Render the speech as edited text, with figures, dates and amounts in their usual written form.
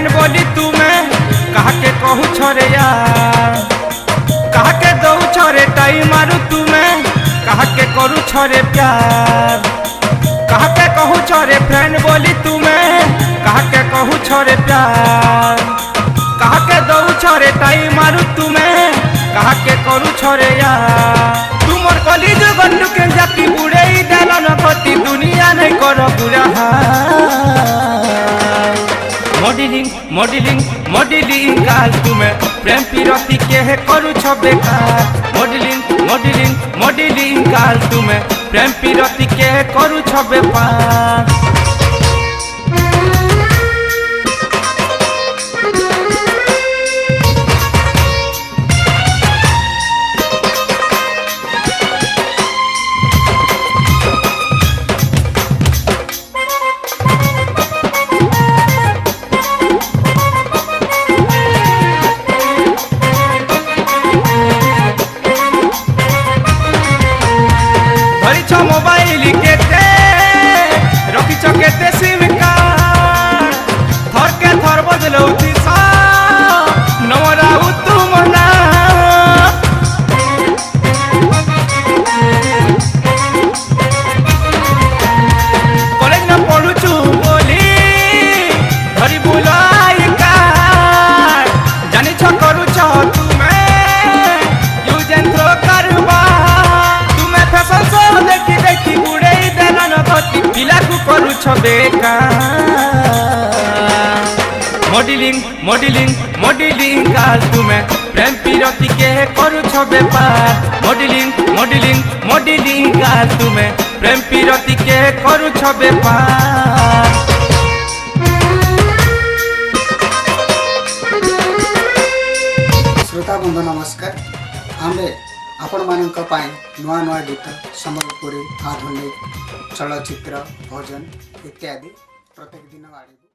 Friend बोली तुम्हें कहा के कहू छोरे यार, कहा के दो छोरे टाइम मारू तुम्हें, कहा के करू छोरे प्यार, कहा के कहू छोरे फ्रेंड बोली तुम्हें, कहा के कहू छोरे प्यार, कहा के दो छोरे टाइम मारू तुम्हें, कहा के करू छोरे यार। तुमर कली जो गंडू के जाती बुढ़े ही डाला न कती दुनिया नहीं करो बुरा मॉडलिंग मॉडलिंग मॉडलिंग काल तुम्हें प्रेम पीरती के है करू छ बेकार। मॉडलिंग मॉडलिंग मॉडलिंग काल तुम्हें प्रेम पीरती के है करू छ बेकार। मोबाइल केते रखी केते सिम कार्ड थर के थर बजलौ दिशा नवराउ तुम ना कॉलेज न पढ़ुछु बोली धरी बुलाई कार्ड जानी छ करू छ तुमे यूज एंड थ्रो करबा तुमे फैशन शो देखी देखी बुढ़े देना न गति पिला को करू छ बेकार। मॉडलिंग मॉडलिंग मॉडलिंग काल तुम्हें प्रेम पीरती के करू छ बेपार। मॉडलिंग मॉडलिंग मॉडलिंग काल तुम्हें प्रेम पीरती के करू छ बेपार। श्रोता बंधु नमस्कार। आमे आपण मानक पाई नुआ नुआ गीत सम्बलपुरी आधुनिक चलचित्र भजन इत्यादि प्रत्येक दिन आड़े